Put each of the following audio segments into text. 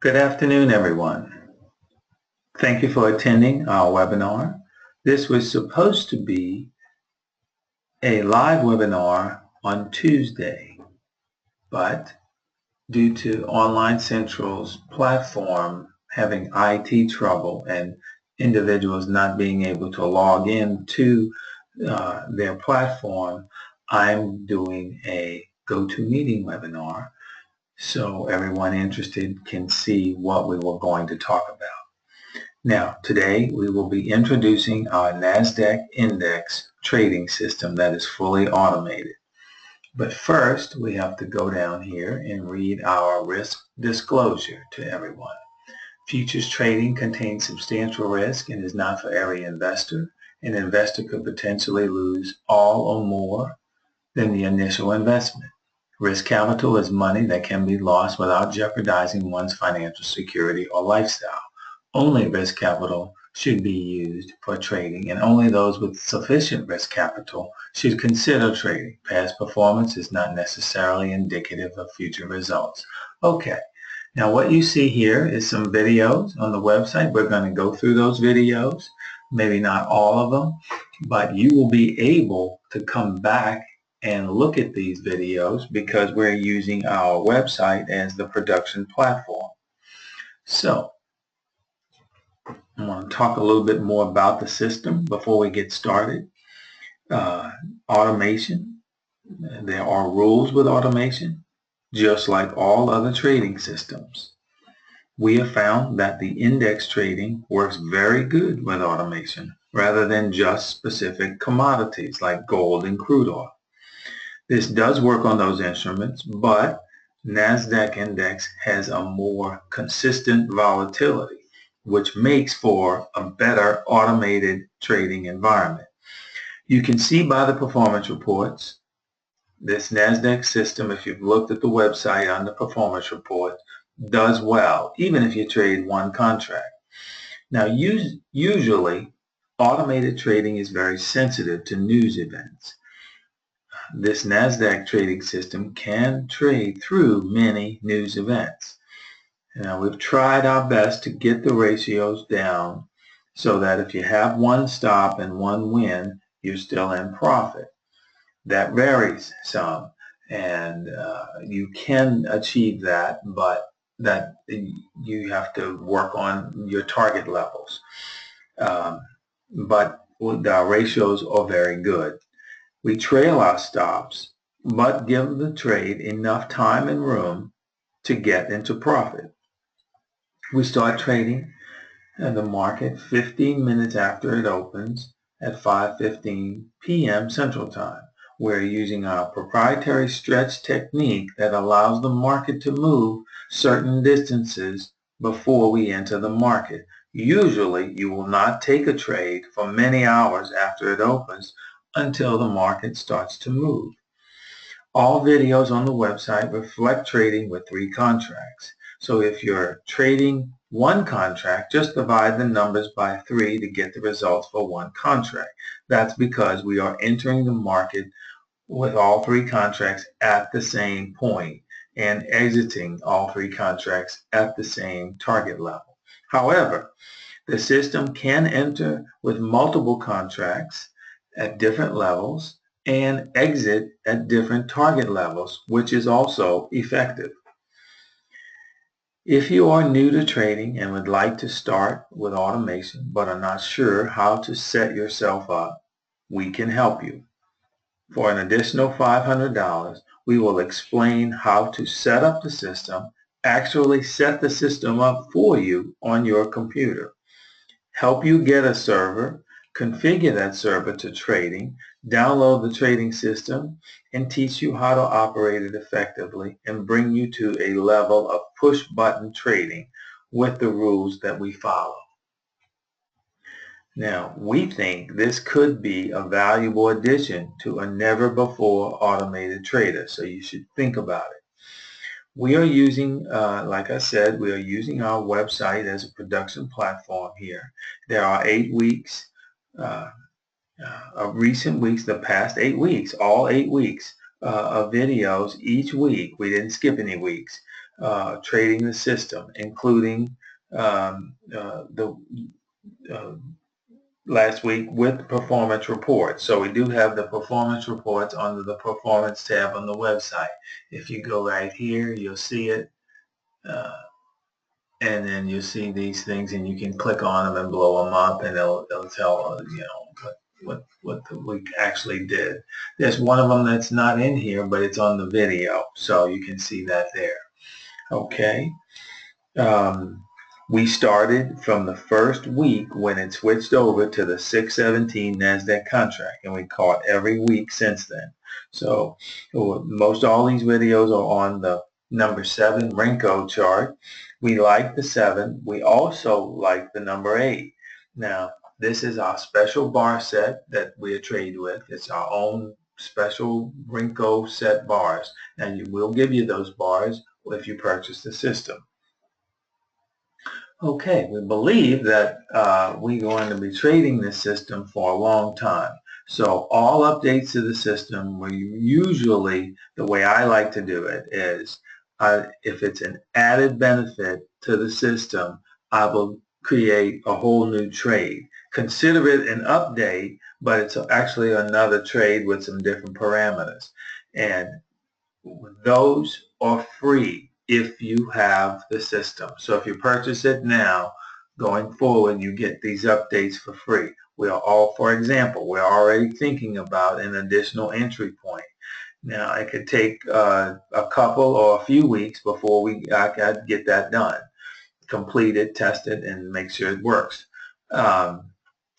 Good afternoon, everyone. Thank you for attending our webinar. This was supposed to be a live webinar on Tuesday, but due to Online Central's platform having IT trouble and individuals not being able to log in to their platform, I'm doing a GoToMeeting webinar so everyone interested can see what we were going to talk about. Now, today we will be introducing our NASDAQ index trading system that is fully automated. But first, we have to go down here and read our risk disclosure to everyone. Futures trading contains substantial risk and is not for every investor. An investor could potentially lose all or more than the initial investment. Risk capital is money that can be lost without jeopardizing one's financial security or lifestyle. Only risk capital should be used for trading, and only those with sufficient risk capital should consider trading. Past performance is not necessarily indicative of future results. Okay, now what you see here is some videos on the website. We're going to go through those videos, maybe not all of them, but you will be able to come back and look at these videos because we're using our website as the production platform. So, I want to talk a little bit more about the system before we get started. Automation. There are rules with automation, just like all other trading systems. We have found that the index trading works very good with automation rather than just specific commodities like gold and crude oil. This does work on those instruments, but NASDAQ index has a more consistent volatility, which makes for a better automated trading environment. You can see by the performance reports, this NASDAQ system, if you've looked at the website on the performance report, does well, even if you trade one contract. Now, usually, automated trading is very sensitive to news events. This NASDAQ trading system can trade through many news events. Now, we've tried our best to get the ratios down so that if you have one stop and one win, you're still in profit. That varies some, and you can achieve that, but that you have to work on your target levels. But the ratios are very good. We trail our stops, but give the trade enough time and room to get into profit. We start trading the market 15 minutes after it opens at 5:15 p.m. Central Time. We're using our proprietary stretch technique that allows the market to move certain distances before we enter the market. Usually, you will not take a trade for many hours after it opens until the market starts to move. All videos on the website reflect trading with 3 contracts. So if you're trading one contract, just divide the numbers by 3 to get the results for one contract. That's because we are entering the market with all 3 contracts at the same point and exiting all 3 contracts at the same target level. However, the system can enter with multiple contracts at different levels and exit at different target levels, which is also effective. If you are new to trading and would like to start with automation but are not sure how to set yourself up, we can help you. For an additional $500, we will explain how to set up the system, actually set the system up for you on your computer, help you get a server, configure that server to trading, download the trading system, and teach you how to operate it effectively and bring you to a level of push-button trading with the rules that we follow. Now, we think this could be a valuable addition to a never-before automated trader, so you should think about it. We are using, like I said, we are using our website as a production platform here. There are 8 weeks of recent weeks, the past 8 weeks, all 8 weeks of videos each week. We didn't skip any weeks. trading the system, including the last week with performance reports. So we do have the performance reports under the performance tab on the website. If you go right here, you'll see it. And then you'll see these things, and you can click on them and blow them up, and it'll tell what the week actually did. There's one of them that's not in here, but it's on the video, so you can see that there. Okay. We started from the first week when it switched over to the 617 NASDAQ contract, and we caught every week since then. So most all these videos are on the number 7 Renko chart. We like the 7. We also like the number 8. Now, this is our special bar set that we trade with. It's our own special Renko set bars, and we'll give you those bars if you purchase the system. Okay, we believe that we're going to be trading this system for a long time. So all updates to the system, we usually, the way I like to do it is, if it's an added benefit to the system, I will create a whole new trade. Consider it an update, but it's actually another trade with some different parameters. And those are free if you have the system. So if you purchase it now, going forward, you get these updates for free. For example, we're already thinking about an additional entry point. Now, it could take a couple or a few weeks before I could get that done, complete it, test it, and make sure it works. The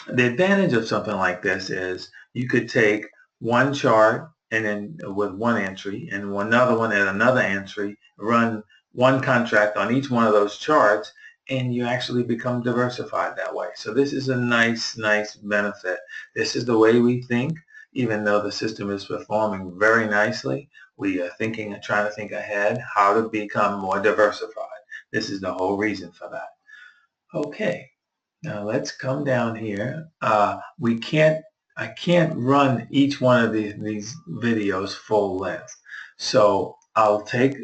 advantage of something like this is you could take one chart and then with one entry and another one and another entry, run one contract on each one of those charts, and you actually become diversified that way. So this is a nice benefit. This is the way we think. Even though the system is performing very nicely, we are trying to think ahead how to become more diversified. This is the whole reason for that. Okay, now let's come down here. I can't run each one of these videos full length. So I'll take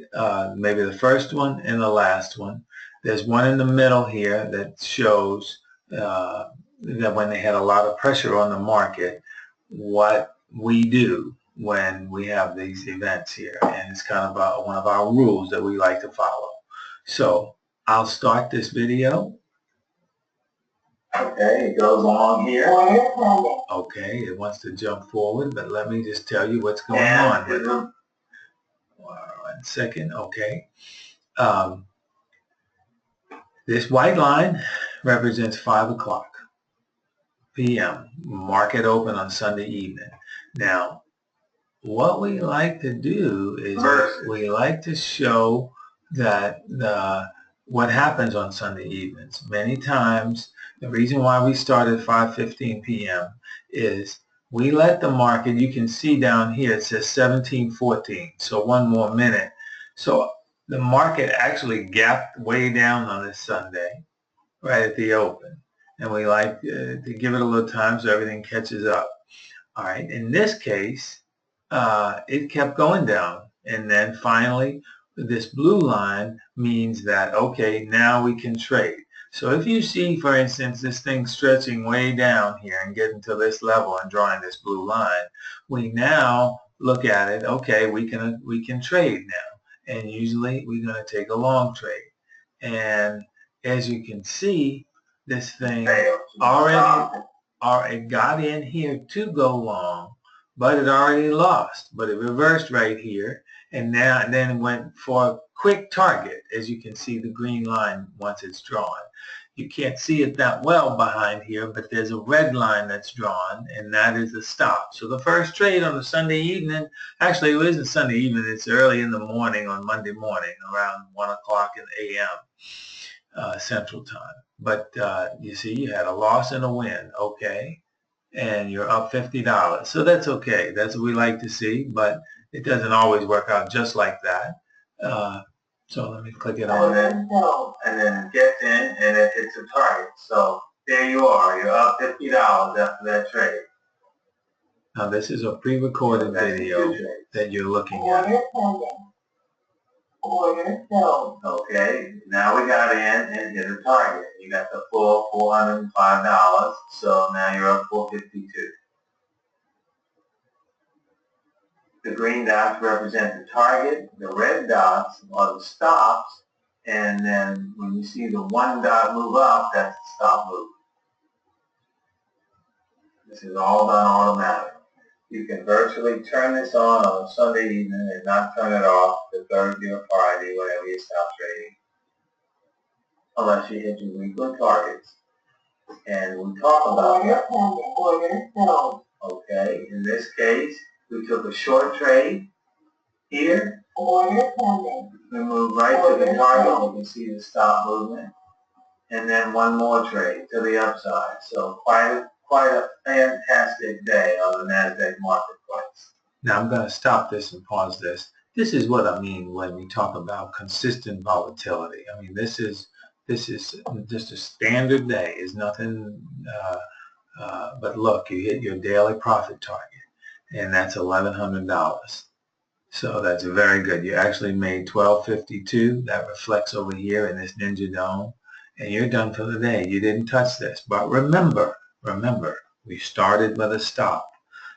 maybe the first one and the last one. There's one in the middle here that shows that when they had a lot of pressure on the market, what we do when we have these events here. And it's kind of one of our rules that we like to follow. So I'll start this video. Okay, it goes along here. Okay, it wants to jump forward, but let me just tell you what's going on with it. 1 second, okay. This white line represents 5 o'clock p.m. market open on Sunday evening. Now, what we like to do is we like to show that what happens on Sunday evenings. Many times, the reason why we start at 5:15 p.m. is we let the market, you can see down here, it says 17:14, so one more minute. So the market actually gapped way down on this Sunday, right at the open. And we like to give it a little time so everything catches up. All right, in this case, it kept going down. And then finally, this blue line means that, okay, now we can trade. So if you see, for instance, this thing stretching way down here and getting to this level and drawing this blue line, we now look at it, okay, we can trade now. And usually we're going to take a long trade. And as you can see, this thing already got in here to go long, but it already lost. But it reversed right here, and then went for a quick target, as you can see the green line once it's drawn. You can't see it that well behind here, but there's a red line that's drawn, and that is a stop. So the first trade on the Sunday evening, actually it isn't Sunday evening, it's early in the morning on Monday morning, around 1 o'clock a.m. Central Time. But you see, you had a loss and a win, okay? And you're up $50. So that's okay. That's what we like to see, but it doesn't always work out just like that. So let me click it on it. And then it gets in and it hits a target. So there you are. You're up $50 after that trade. Now this is a pre-recorded video that you're looking at. Order filled. Okay, now we got in and hit a target. You got the full $405, so now you're up $452. The green dots represent the target, the red dots are the stops, and then when you see the one dot move up, that's the stop move. This is all done automatic. You can virtually turn this on a Sunday evening and not turn it off the Thursday or Friday whenever you stop trading, unless you hit your weekly targets. And we talk about that. Order filled. Okay, in this case, we took a short trade here. Order pending. We move right to the target. You can see the stop movement. And then one more trade to the upside. So quite a fantastic day on the NASDAQ marketplace. Now I'm going to stop this and pause this. This is what I mean when we talk about consistent volatility. I mean, this is just a standard day. It's nothing, but look, you hit your daily profit target, and that's $1,100. So that's very good. You actually made $12.52. That reflects over here in this Ninja Dome. And you're done for the day. You didn't touch this. But remember, we started with a stop.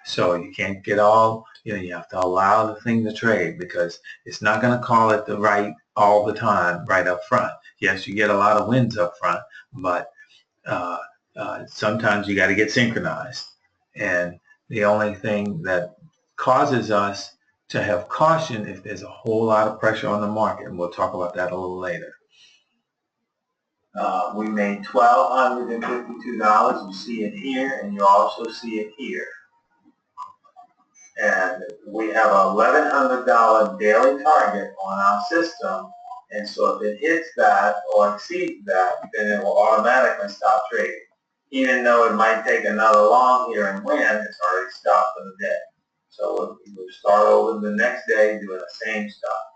So you can't get all, you have to allow the thing to trade because it's not going to call it the right all the time right up front. Yes, you get a lot of wins up front, but sometimes you got to get synchronized. And the only thing that causes us to have caution if there's a whole lot of pressure on the market, and we'll talk about that a little later. We made $1,252. You see it here, and you also see it here. And we have a $1,100 daily target on our system, and so if it hits that or exceeds that, then it will automatically stop trading. Even though it might take another long here and win, it's already stopped for the day. So we'll start over the next day doing the same stuff.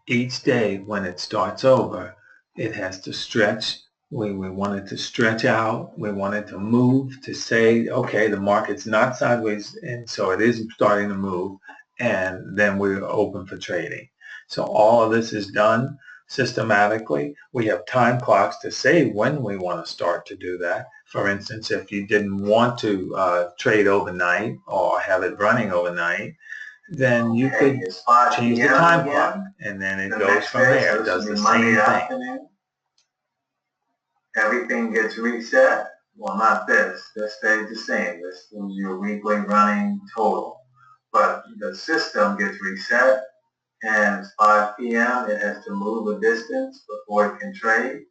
Each day when it starts over, it has to stretch. We want it to stretch out. We want it to move to say, okay, the market's not sideways, and so it is starting to move, and then we're open for trading. So all of this is done systematically. We have time clocks to say when we want to start to do that. For instance, if you didn't want to trade overnight or have it running overnight, then you could change the time clock, and then it goes from there. It does the same thing. Everything gets reset. Well, not this. This stays the same. This is your weekly running total. But the system gets reset, and it's 5 p.m. It has to move a distance before it can trade.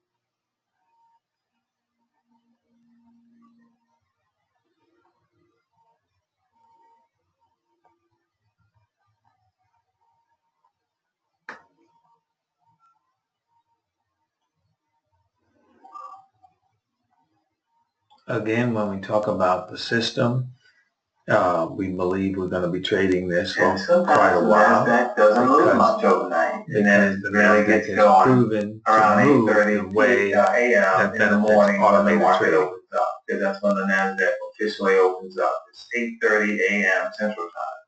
Again, when we talk about the system, we believe we're going to be trading this for quite a while. That doesn't move much overnight, and then it really gets going around 8:30 a.m. in the morning when the market opens up, because that's when the NASDAQ officially opens up. It's 8:30 a.m. Central Time.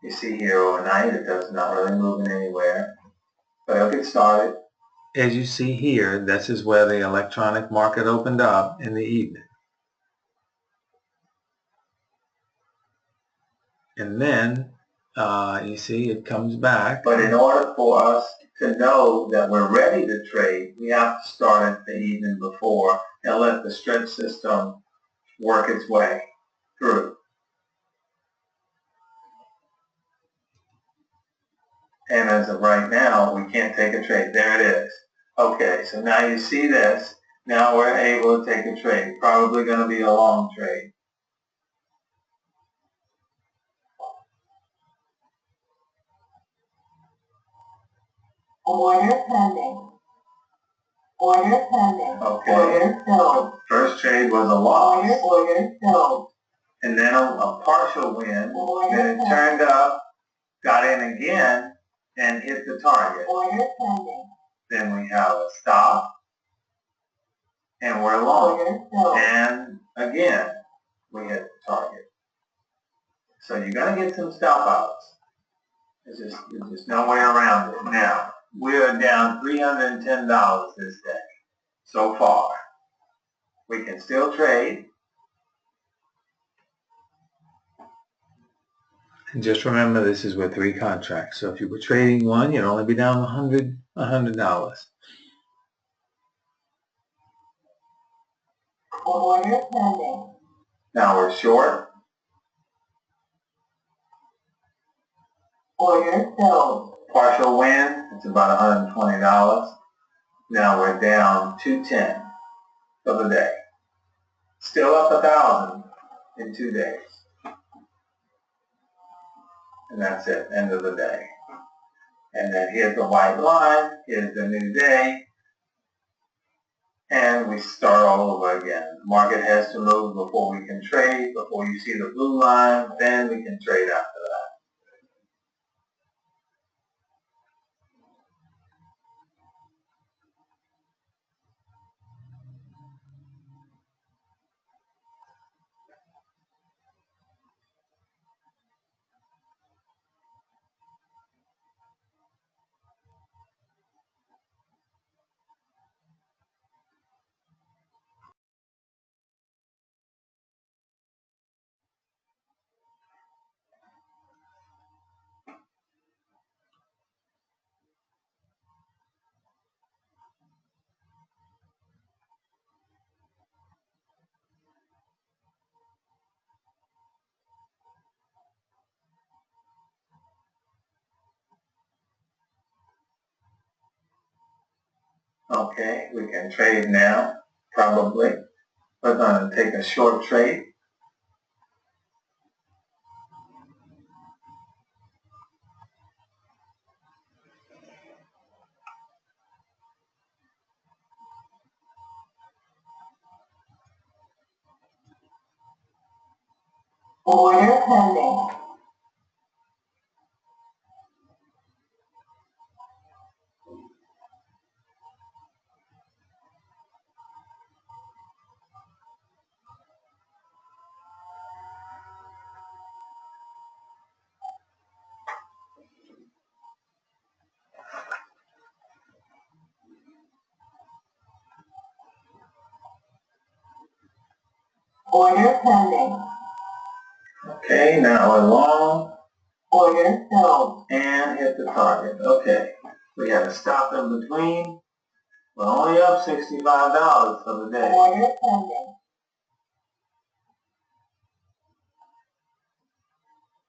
You see here overnight, it does not really move anywhere, but it'll get started. As you see here, this is where the electronic market opened up in the evening. And then you see it comes back. But in order for us to know that we're ready to trade, we have to start it the evening before and let the stretch system work its way through. And as of right now, we can't take a trade. There it is. Okay, so now you see this. Now we're able to take a trade. Probably going to be a long trade. Order pending. Order pending. Okay. Order filled. First trade was a loss. Order filled. And then a partial win. Then it turned up, got in again, and hit the target. Order pending. Then we have a stop. and we're long. Order filled. And again, we hit the target. So you're going to get some stop outs. There's just no way around it. Now, we're down $310 this day so far. We can still trade. And just remember, this is with 3 contracts. So if you were trading one, you'd only be down $100. Order pending. Now we're short. Order filled. Partial win, it's about $120. Now we're down $210 for the day. Still up 1,000 in 2 days. And that's it, end of the day. And then here's the white line, here's the new day, and we start all over again. The market has to move before we can trade. Before you see the blue line, then we can trade after that. Okay, we can trade now, probably. We're going to take a short trade. Order pending. Order pending. Okay, now we're long. Order filled. And hit the target. Okay, we got to stop in between. We're only up $65 for the day. Order pending.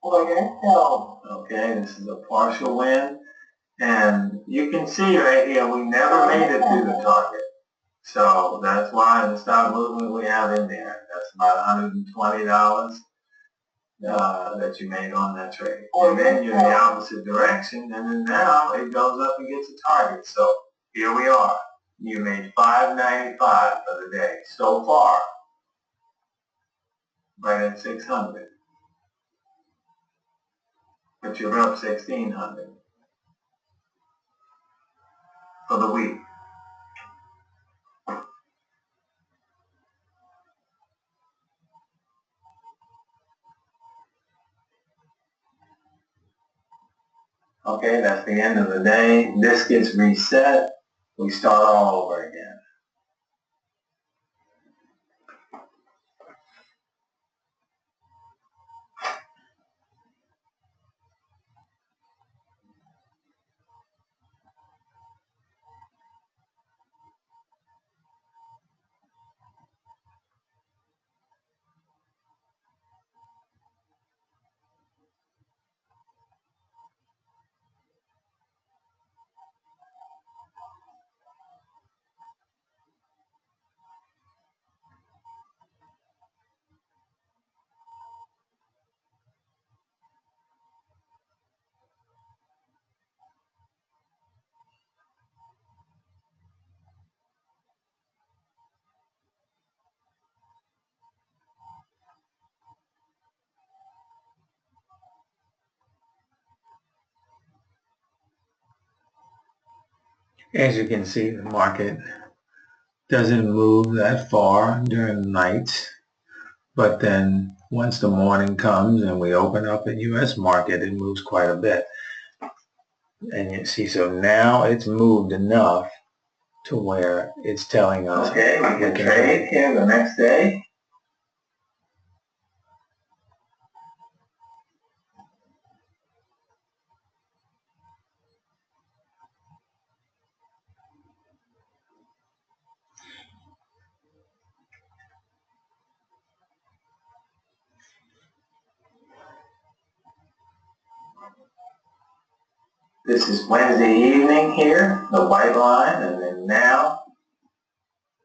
Order filled. Okay, this is a partial win. And you can see right here, we never made it through the target. So that's why the stock movement we have in there, that's about $120 that you made on that trade. And then you're in the opposite direction, and then now it goes up and gets a target. So here we are. You made $5.95 for the day so far, right at 600. But you're up 1,600 for the week. Okay, that's the end of the day. This gets reset. We start all over again. As you can see, the market doesn't move that far during the nights, but then once the morning comes and we open up a U.S. market, it moves quite a bit. And you see, so now it's moved enough to where it's telling us, okay, we can trade here the next day. This is Wednesday evening here, the white line, and then now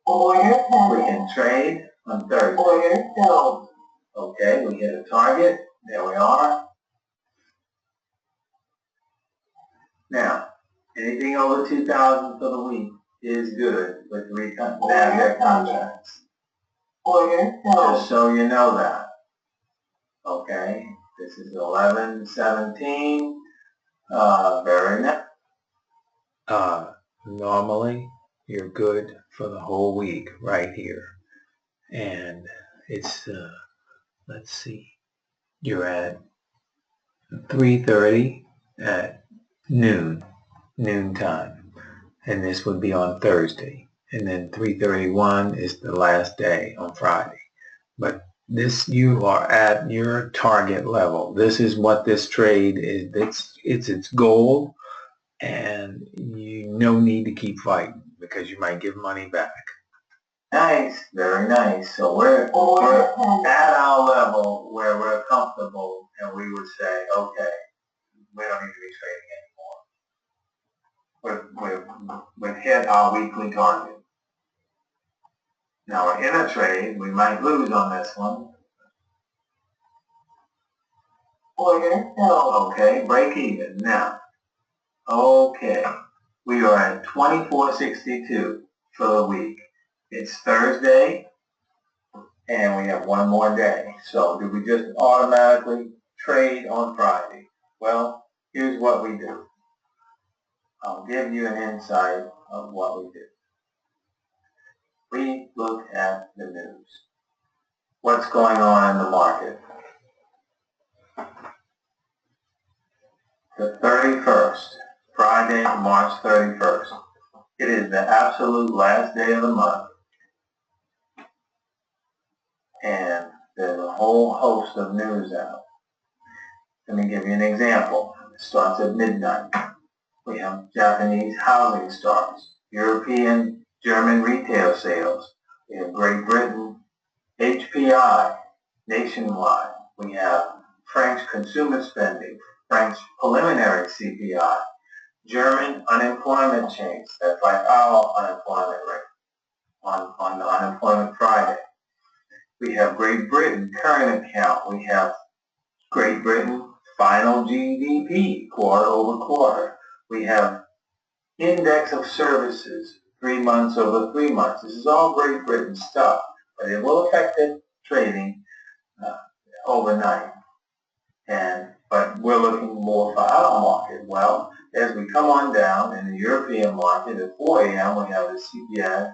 Order we pending. can trade on Thursday. Order filled. Okay, we hit a target. There we are. Now, anything over 2,000 for the week is good with three NASDAQ contracts. Order filled. Just so you know that. Okay, this is 11/17. Very nice. Normally, you're good for the whole week right here. And it's, let's see, you're at 3:30 at noon time. And this would be on Thursday. And then 3:31 is the last day on Friday. But this, you are at your target level. This is what this trade is. It's its goal, and you no need to keep fighting because you might give money back. Nice, very nice. So we're at our level where we're comfortable, and we would say, okay, we don't need to be trading anymore. We've hit our weekly target. Now we're in a trade. We might lose on this one. Order filled. Okay, break even. Now, okay, we are at 24.62 for the week. It's Thursday, and we have one more day. So do we just automatically trade on Friday? Well, here's what we do. I'll give you an insight of what we do. We look at the news. What's going on in the market? The 31st, Friday, March 31st. It is the absolute last day of the month. And there's a whole host of news out. Let me give you an example. It starts at midnight. We have Japanese housing starts, European, German retail sales. We have Great Britain, HPI, nationwide. We have French consumer spending, French preliminary CPI, German unemployment change. That's like our unemployment rate on the unemployment Friday. We have Great Britain current account. We have Great Britain final GDP quarter over quarter. We have index of services 3 months over 3 months. This is all Great Britain stuff, but it will affect the trading overnight. But we're looking more for our market. Well, as we come on down in the European market at 4 a.m., we have the CPI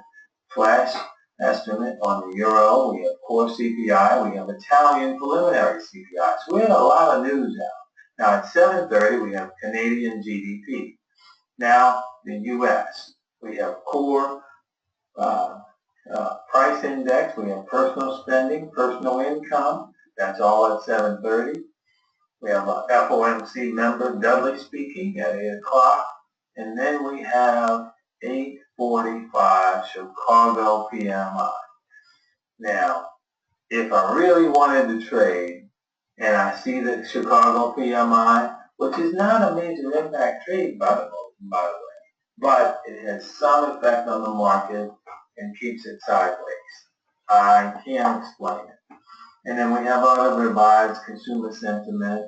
flash estimate on the euro. We have core CPI. We have Italian preliminary CPI. So we have a lot of news out. Now at 7:30, we have Canadian GDP. Now the U.S. We have core price index. We have personal spending, personal income. That's all at 7:30. We have a FOMC member, Dudley, speaking at 8 o'clock. And then we have 8:45 Chicago PMI. Now, if I really wanted to trade and I see the Chicago PMI, which is not a major impact trade, by the way, but it has some effect on the market and keeps it sideways. I can't explain it. And then we have other revised consumer sentiment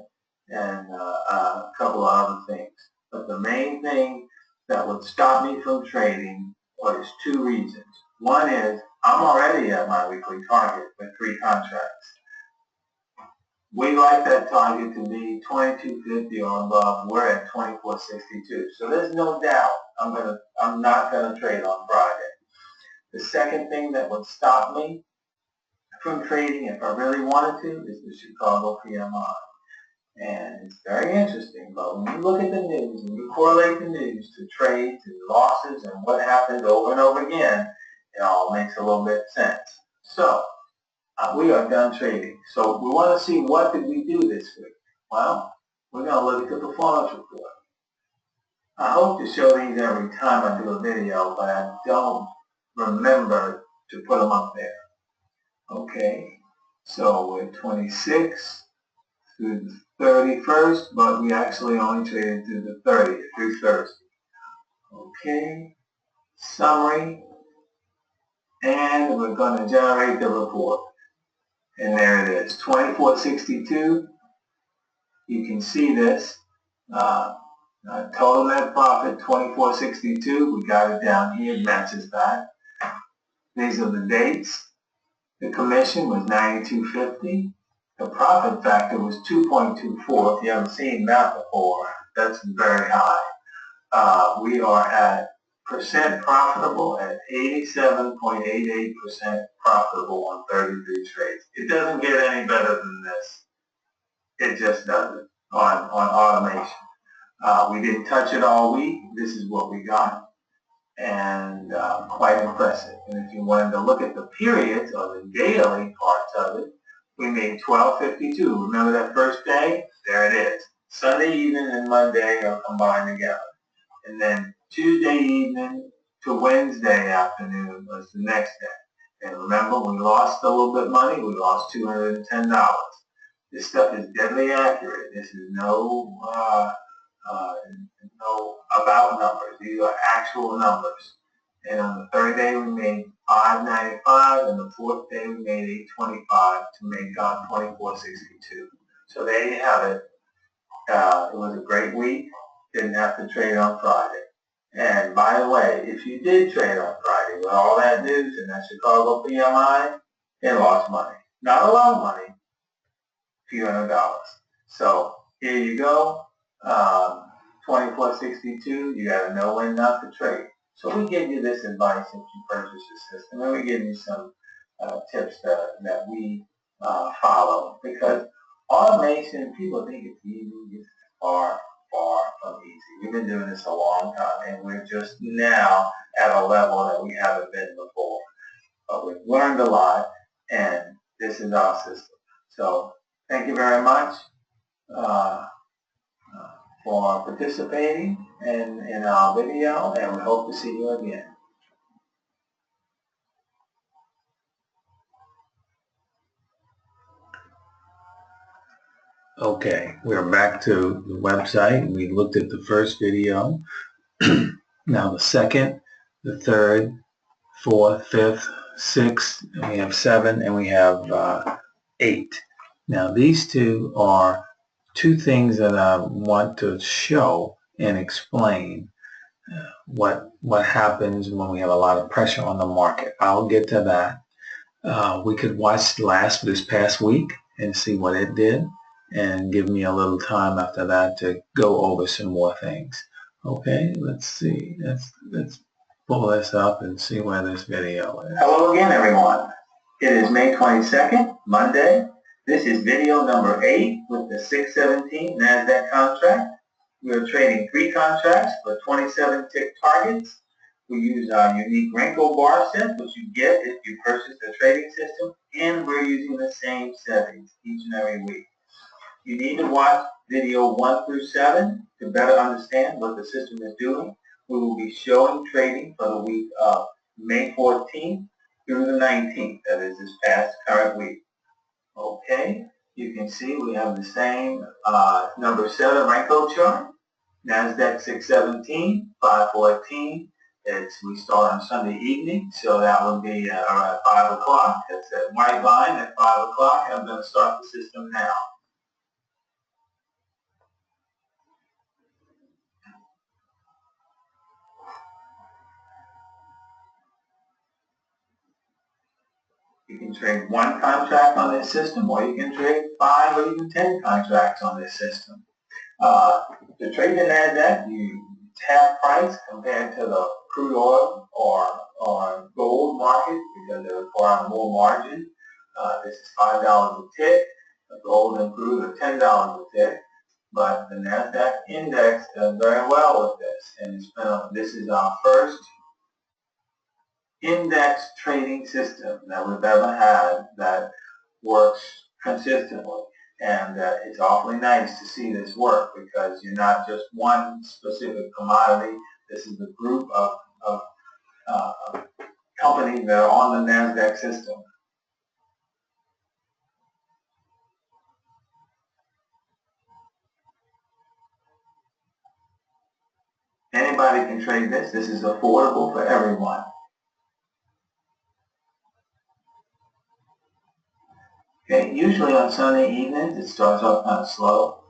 and a couple of other things. But the main thing that would stop me from trading is 2 reasons. One is I'm already at my weekly target with 3 contracts. We like that target to be 22.50 or above. We're at 24.62. So there's no doubt I'm not gonna trade on Friday. The second thing that would stop me from trading, if I really wanted to, is the Chicago PMI. And it's very interesting, but when you look at the news and you correlate the news to trades and losses and what happens over and over again, it all makes a little bit of sense. So, we are done trading. So we want to see what did we do this week. Well, we're going to look at the performance report. I hope to show these every time I do a video, but I don't remember to put them up there. Okay, so we're 26 through the 31st, but we actually only traded through the 30th, through Thursday. Okay, summary, and we're going to generate the report. And there it is, 2462. You can see this. Total net profit, 2462. We got it down here, it matches that. These are the dates. The commission was 92.50. The profit factor was 2.24. If you haven't seen that before, that's very high. We are at percent profitable at 87.88% profitable on 33 trades. It doesn't get any better than this. It just doesn't on automation. We didn't touch it all week. This is what we got. And quite impressive. And if you wanted to look at the periods or the daily parts of it, we made 12.52. Remember that first day? There it is. Sunday evening and Monday are combined together. And then Tuesday evening to Wednesday afternoon was the next day. And remember, we lost a little bit of money. We lost $210. This stuff is deadly accurate. This is no about numbers. These are actual numbers. And on the third day we made $5.95, and the fourth day we made $8.25 to make $24.62. So there you have it. It was a great week. Didn't have to trade on Friday. And by the way, if you did trade on Friday with all that news and that Chicago PMI, it lost money. Not a lot of money, a few $100. So here you go. 24.62, you got to know when not to trade. So we give you this advice if you purchase the system, and we give you some tips that we follow, because automation, people think it's easy. It's far, far from easy. We've been doing this a long time, and we're just now at a level that we haven't been before. But we've learned a lot, and this is our system. So thank you very much for participating in our video, and we hope to see you again. Okay, we're back to the website. We looked at the first video. Now the second, the third, fourth, fifth, sixth, and we have 7, and we have 8. Now these two are two things that I want to show and explain what happens when we have a lot of pressure on the market. I'll get to that. We could watch this past week and see what it did, and give me a little time after that to go over some more things. Okay, let's see. Let's pull this up and see where this video is. Hello again, everyone. It is May 22nd, Monday. This is video number 8 with the 617 NASDAQ contract. We are trading 3 contracts for 27 tick targets. We use our unique wrinkle bar set, which you get if you purchase the trading system, and we're using the same settings each and every week. You need to watch video 1 through 7 to better understand what the system is doing. We will be showing trading for the week of May 14th through the 19th, that is this past current week. Okay, you can see we have the same number 7 wrinkle chart, NASDAQ 617, 514. We start on Sunday evening, so that will be around 5 o'clock. That's that white line at 5 o'clock. I'm going to start the system now. You can trade 1 contract on this system, or you can trade 5 or even 10 contracts on this system. To trade the NASDAQ, you tab price compared to the crude oil or on gold markets because they require more margin. This is $5 a tick. Gold and crude are $10 a tick. But the NASDAQ index does very well with this. And this is our first index trading system that we've ever had that works consistently. And it's awfully nice to see this work because you're not just one specific commodity. This is a group of companies that are on the NASDAQ system. Anybody can trade this. This is affordable for everyone. Okay, usually on Sunday evenings it starts off kind of slow.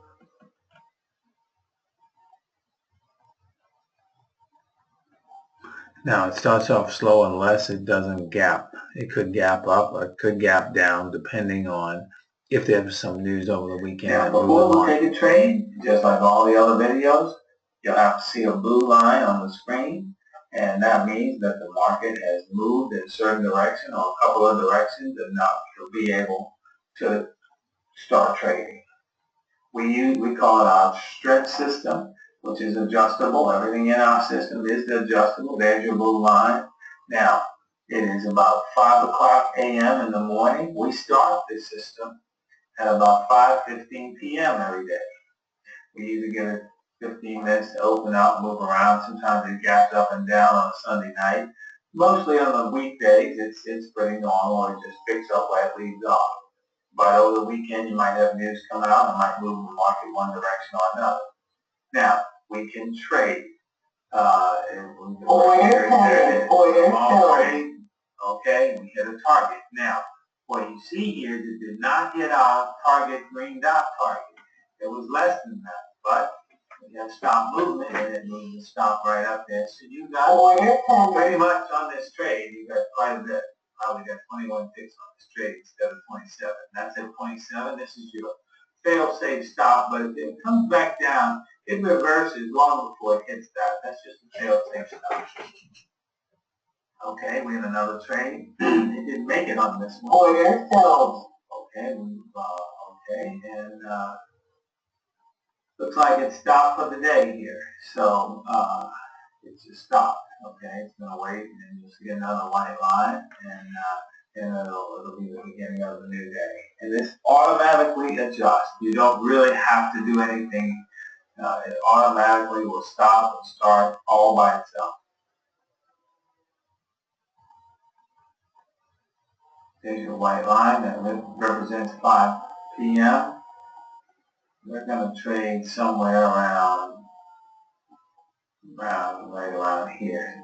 Now it starts off slow unless it doesn't gap. It could gap up or it could gap down depending on if there's some news over the weekend. Now before we take a trade, just like all the other videos, you'll have to see a blue line on the screen, and that means that the market has moved in a certain direction or a couple of directions enough to be able to start trading. We call it our stretch system, which is adjustable. Everything in our system is adjustable. There's your blue line. Now, it is about 5 o'clock a.m. in the morning. We start this system at about 5:15 p.m. every day. We usually give it 15 minutes to open up, move around. Sometimes it gaps up and down on a Sunday night. Mostly on the weekdays, it's pretty normal. It just picks up where it leaves off. But over the weekend, you might have news come out and might move the market one direction or another. Now, we can trade. Order trade. Okay, we hit a target. Now, what you see here is it did not hit our target green dot target. It was less than that, but we have stop movement and it moved the stop right up there. So you got pretty much on this trade, you got quite a bit. Probably got 21 ticks on this trade instead of 27. That's at 27. This is your fail-safe stop, but if it comes back down, it reverses long before it hits that. That's just a fail-safe stop. Okay, we have another trade. It didn't make it on this one. Order filled. Okay, and looks like it's stopped for the day here. So it's just stopped. Okay, it's going to wait, and you'll see another white line, and it'll be the beginning of the new day. And this automatically adjusts. You don't really have to do anything. It automatically will stop and start all by itself. There's your white line that represents 5 p.m. We're going to trade somewhere right around here.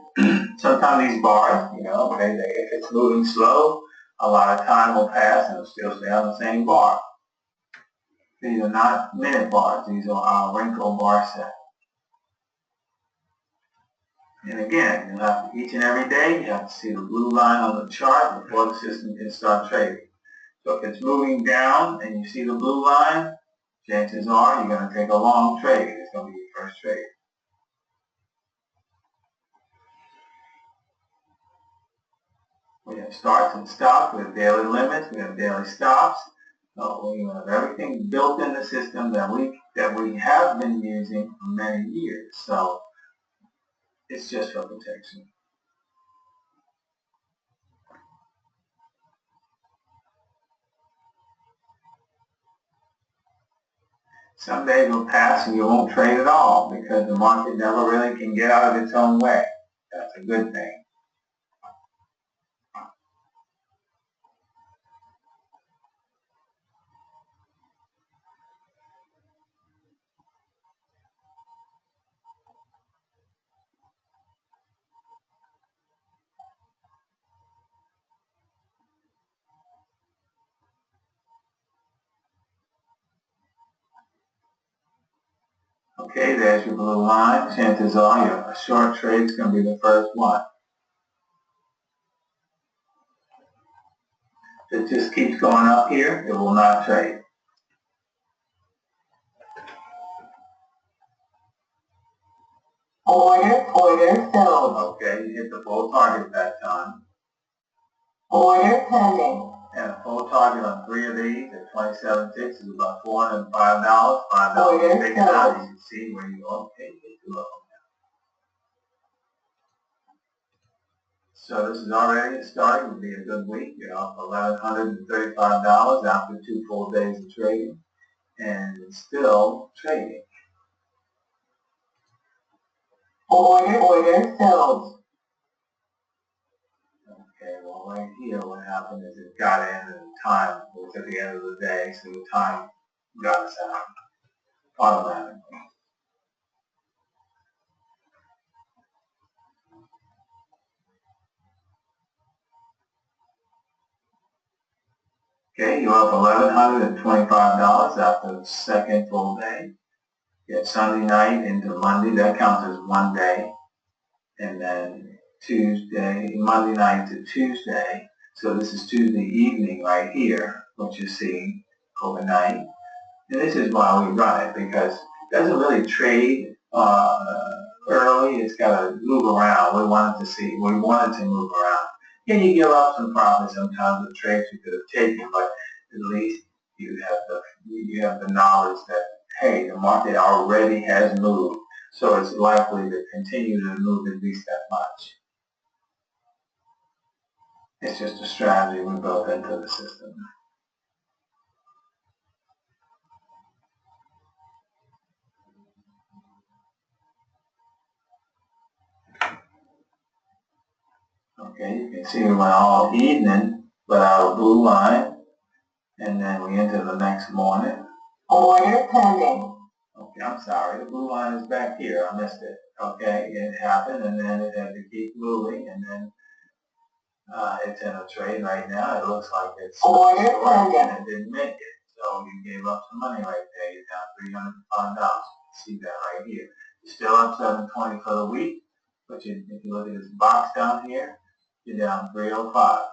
Sometimes these bars, if it's moving slow, a lot of time will pass and it'll still stay on the same bar. These are not minute bars. These are our wrinkle bar set. And again, you'll have to, each and every day, you have to see the blue line on the chart before the system can start trading. So if it's moving down and you see the blue line, chances are you're going to take a long trade. It's going to be your first trade. We have starts and stops. We have daily limits. We have daily stops. So we have everything built in the system that we have been using for many years. So it's just for protection. Some days will pass and you won't trade at all because the market never really can get out of its own way. That's a good thing. Okay, there's your blue line. Chances are your short trade is going to be the first one. If it just keeps going up here, it will not trade. Order filled. Okay, you hit the full target that time. Order pending. And a full target on 3 of these at 27.6 is about $405. $5 taken out. You can see where you okay. So this is already starting to be a good week. You're up $1,135 after 2 full days of trading, and it's still trading. Order filled. Okay, well right here what happened is it got in and time was at the end of the day, so the time got us out automatically. Okay, you're up $1,125 after the second full day. You get Sunday night into Monday, that counts as 1 day. And then Tuesday, Monday night to Tuesday. So this is Tuesday evening right here, what you see overnight. And this is why we run it, because it doesn't really trade early. It's got to move around. We wanted to move around. Yeah, you give up some profit sometimes with trades you could have taken, but at least you have the knowledge that, hey, the market already has moved, so it's likely to continue to move at least that much. It's just a strategy we built into the system. Okay, you can see we went all evening without a blue line, and then we enter the next morning. Order pending. Okay, I'm sorry, the blue line is back here. I missed it. Okay, it happened, and then it had to keep moving, and then it's in a trade right now. It looks like it's Order short, pending. and it didn't make it. So you gave up some money right there. You're down $305. You can see that right here. You're still up $720 for the week, but if you look at this box down here, you're down $305.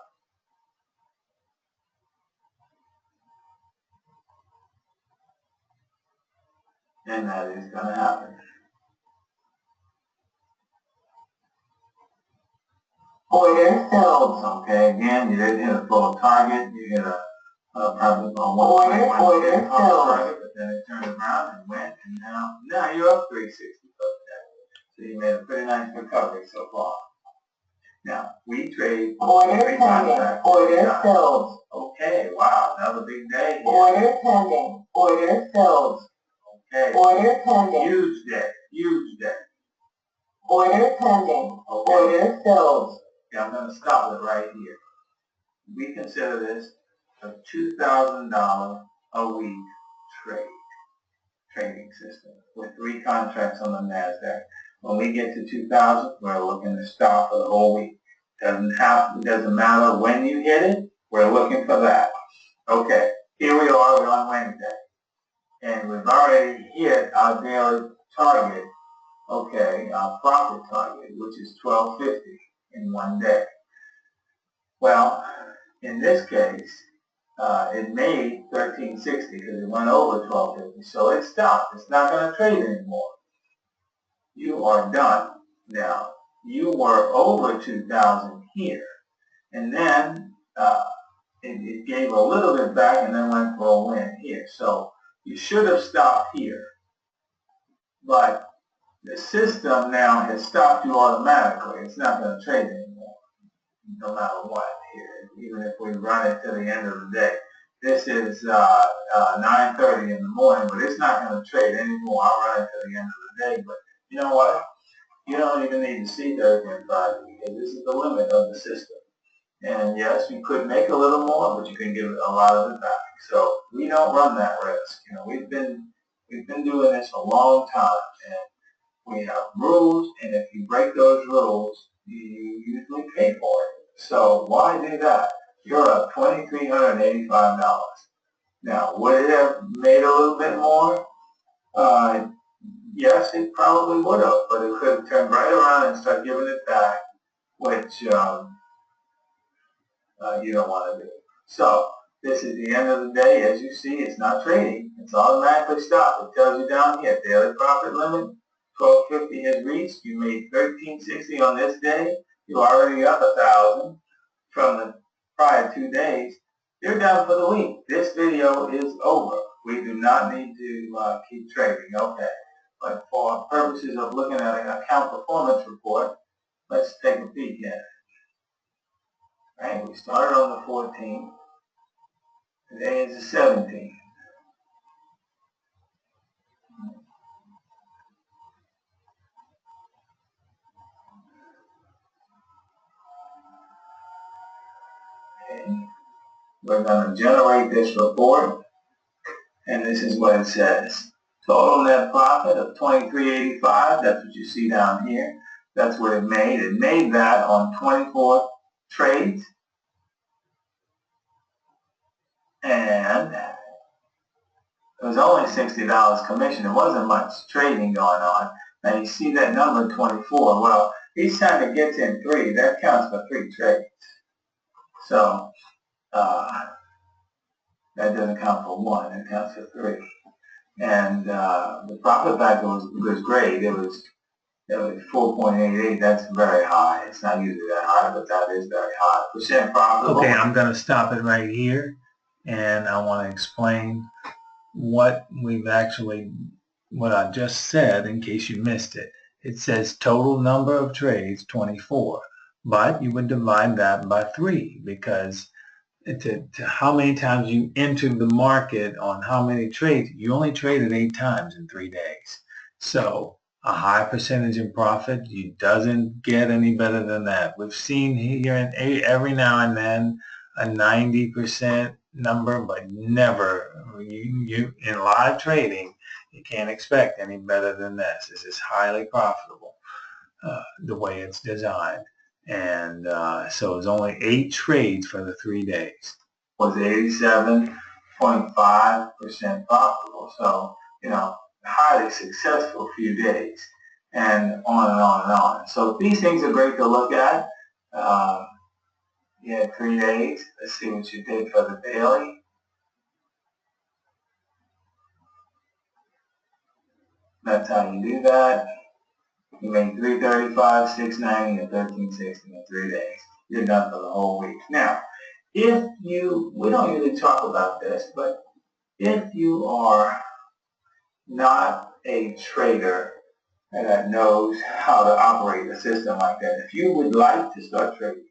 And that is going to happen. Order filled. Okay, again, you didn't hit a full target. You hit probably on Order filled. target, but then it turned around and went, and now you're up 360. So you made a pretty nice recovery so far. Now, we trade Order three pending. contracts. Order filled. Okay, wow, another big day here. Order pending. Order filled. Okay, Order pending. huge day, huge day. Order pending. Okay. Order filled. Yeah, I'm going to stop it right here. We consider this a $2,000 a week trading system with 3 contracts on the NASDAQ. When we get to 2,000, we're looking to stop for the whole week. It doesn't matter when you hit it, we're looking for that. Okay, here we are, we're on Wednesday, and we've already hit our daily target, okay, our profit target, which is $12.50 in 1 day. Well, in this case, it made $13.60 because it went over $12.50, so it stopped. It's not going to trade anymore. You are done. Now, you were over 2,000 here, and then it gave a little bit back and then went for a win here. So you should have stopped here, but the system now has stopped you automatically. It's not going to trade anymore, no matter what here, even if we run it to the end of the day. This is 9:30 in the morning, but it's not going to trade anymore. I'll run it to the end of the day, but you know what? You don't even need to see Thursday and Friday because this is the limit of the system. And yes, you could make a little more, but you can give a lot of it back. So we don't run that risk. You know, we've been doing this a long time, and we have rules. And if you break those rules, you usually pay for it. So why do that? You're up $2,385. Now, would it have made a little bit more? Yes, it probably would have, but it could have turned right around and start giving it back, which you don't want to do. So this is the end of the day. As you see, it's not trading. It's automatically stopped. It tells you down here, daily profit limit 1250 has reached. You made 1360 on this day. You're already up 1,000 from the prior 2 days. You're done for the week. This video is over. We do not need to keep trading. Okay. But for purposes of looking at an account performance report, let's take a peek at it. Right? We started on the 14th. Today is the 17th. Okay. We're going to generate this report, and this is what it says. Total net profit of $23.85. That's what you see down here. That's what it made. It made that on 24 trades, and it was only $60 commission. There wasn't much trading going on. Now you see that number 24. Well, each time it gets in 3, that counts for 3 trades. So that doesn't count for 1. It counts for 3. And the profit factor was great. It was 4.88. That's very high. It's not usually that high, but that is very high. Percent profitable. Okay, I'm going to stop it right here, and I want to explain what I just said in case you missed it. It says total number of trades 24, but you would divide that by 3 because to how many times you entered the market on how many trades. You only traded 8 times in 3 days. So a high percentage in profit, you doesn't get any better than that. We've seen here every now and then a 90% number, but never, you in live trading, you can't expect any better than this. This is highly profitable, the way it's designed. And so it's only 8 trades for the 3 days. Was 87.5% profitable. So, highly successful few days, and on and on and on. So these things are great to look at. You had 3 days. Let's see what you did for the daily. That's how you do that. You made 335, 690, and 1360 in 3 days. You're done for the whole week. Now, if you, we don't usually talk about this, but if you are not a trader that knows how to operate a system like that, if you would like to start trading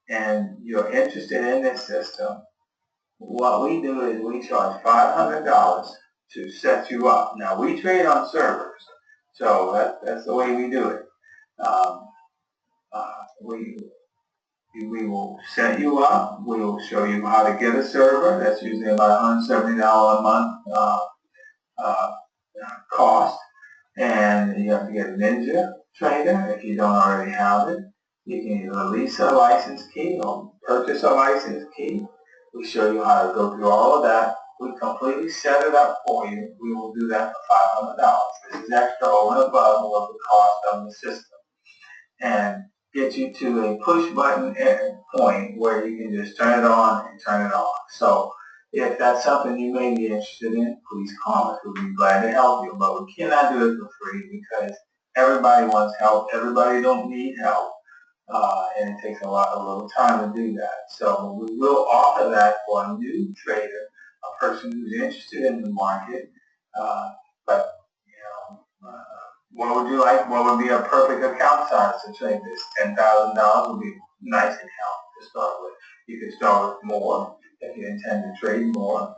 and you're interested in this system, what we do is we charge $500 to set you up. Now, we trade on servers, so that's the way we do it. We will set you up. We will show you how to get a server. That's usually about $170 a month cost. And you have to get a Ninja trader if you don't already have it. You can either lease a license key or purchase a license key. We show you how to go through all of that. We completely set it up for you. We will do that for $500. This is extra over and above what the cost of the system. And get you to a push button point where you can just turn it on and turn it off. So if that's something you may be interested in, please call us. We'll be glad to help you. But we cannot do it for free because everybody wants help. Everybody don't need help. And it takes a little time to do that. So we will offer that for a new trader, a person who's interested in the market. But what would you like? What would be a perfect account size to trade this? $10,000 would be a nice account to start with. You could start with more if you intend to trade more.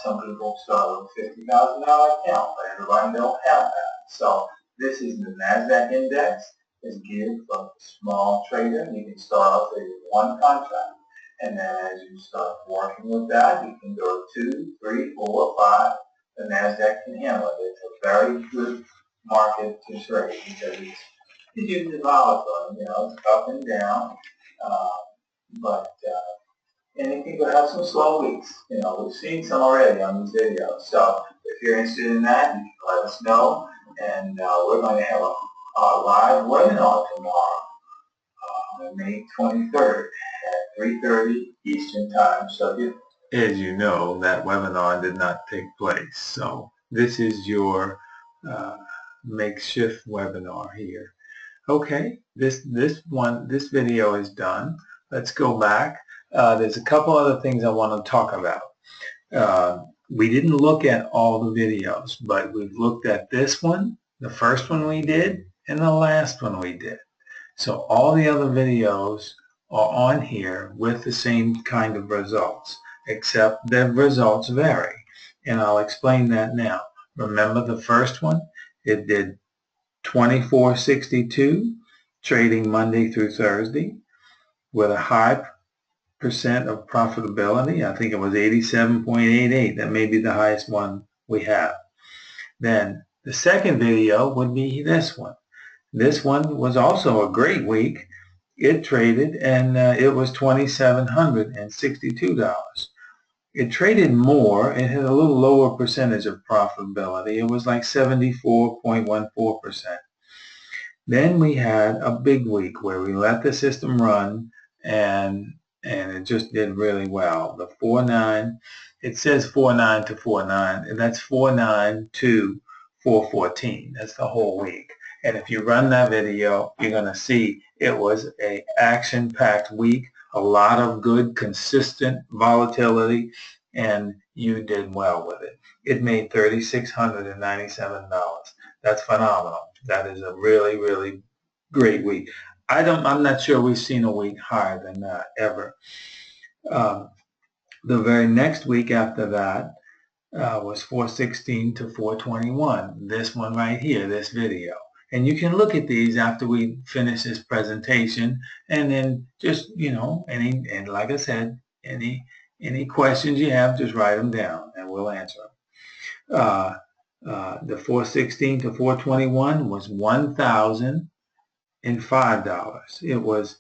Some people start with a $50,000 account, but everybody don't have that. So this is the NASDAQ index. It's geared for a small trader. You can start off with 1 contract. And then as you start working with that, you can go 2, 3, 4, 5. The NASDAQ can handle it. It's a very good market to trade because it's usually volatile. It's up and down. And it can have some slow weeks. We've seen some already on these videos. So if you're interested in that, you can let us know. And we're going to have a live webinar tomorrow, May 23rd at 3:30 Eastern Time. So as you know, that webinar did not take place. So this is your makeshift webinar here. Okay, this video is done. Let's go back. There's a couple other things I want to talk about. We didn't look at all the videos, but we've looked at this one, the first one we did, and the last one we did. So all the other videos are on here with the same kind of results, except the results vary. And I'll explain that now. Remember the first one? It did 24.62 trading Monday through Thursday with a high percent of profitability. I think it was 87.88. That may be the highest one we have. Then the second video would be this one. This one was also a great week. It traded and it was $2,762. It traded more. It had a little lower percentage of profitability. It was like 74.14%. Then we had a big week where we let the system run and it just did really well. The 4.9, it says 4.9 to 4.9, and that's 4.9 to 4.14. That's the whole week. And if you run that video, you're going to see it was an action-packed week, a lot of good, consistent volatility, and you did well with it. It made $3,697. That's phenomenal. That is a really, really great week. I'm not sure we've seen a week higher than that ever. The very next week after that was 416 to 421. This one right here, this video. And you can look at these after we finish this presentation, and then just, and like I said, any questions you have, just write them down and we'll answer them. The 416 to 421 was $1,005.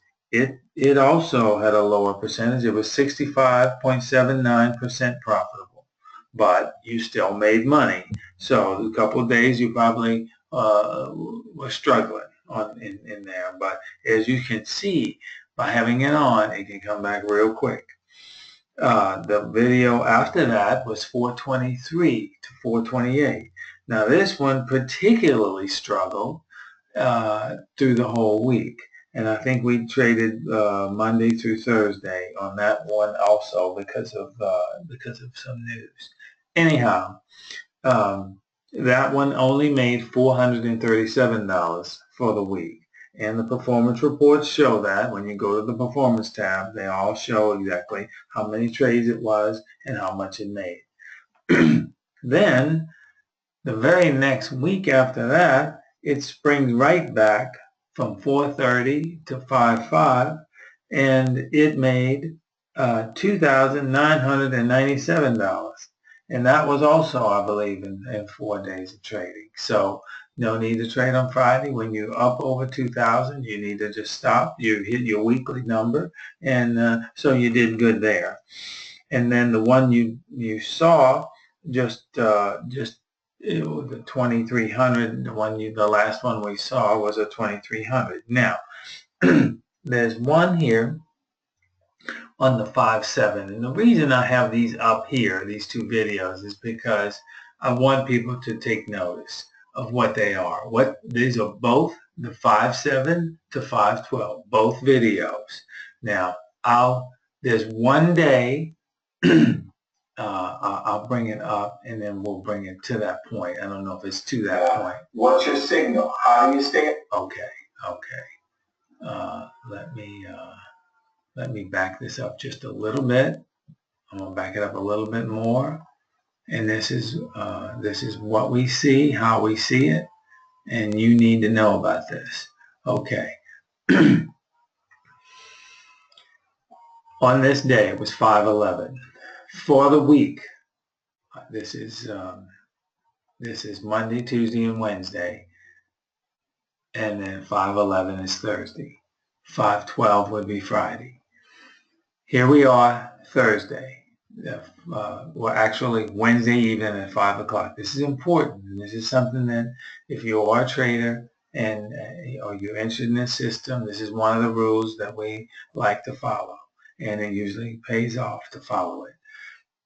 It also had a lower percentage. It was 65.79% profitable, but you still made money. So a couple of days you probably were struggling in there, but as you can see, by having it on, it can come back real quick. The video after that was 423 to 428. Now this one particularly struggled through the whole week, and I think we traded Monday through Thursday on that one also because of some news. Anyhow, that one only made $437 for the week. And the performance reports show that. When you go to the performance tab, they all show exactly how many trades it was and how much it made. Then, the very next week after that, it springs right back from 430 to 5.5, and it made $2,997. And that was also, I believe, in 4 days of trading. So no need to trade on Friday. When you're up over 2,000, you need to just stop. You hit your weekly number, and so you did good there. And then the one you saw, it was the 2,300. The last one we saw was a 2,300. Now, there's one here on the 5.7, and the reason I have these up here, these two videos, is because I want people to take notice of what they are. These are both the 5.7 to 5.12, both videos. Now, there's one day. I'll bring it up, and then we'll bring it to that point. I don't know if it's to that point. What's your signal? How do you stay it? Okay. Let me back this up just a little bit. I'm gonna back it up a little bit more, and this is what we see, how we see it, and you need to know about this. Okay. On this day, it was 5.11. For the week, this is Monday, Tuesday, and Wednesday, and then 5.11 is Thursday. 5.12 would be Friday. Here we are, Thursday. Well, actually Wednesday evening at 5 o'clock. This is important. This is something that if you are a trader and or you're interested in this system, this is one of the rules that we like to follow, and it usually pays off to follow it.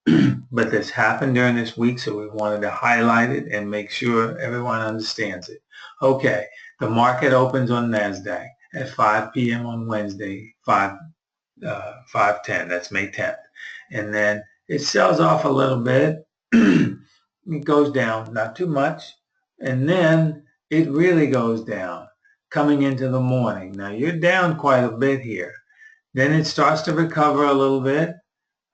but this happened during this week, so we wanted to highlight it and make sure everyone understands it. Okay, the market opens on NASDAQ at 5 p.m. on Wednesday, 5/10, that's May 10th. And then it sells off a little bit. It goes down, not too much. And then it really goes down coming into the morning. Now you're down quite a bit here. Then it starts to recover a little bit.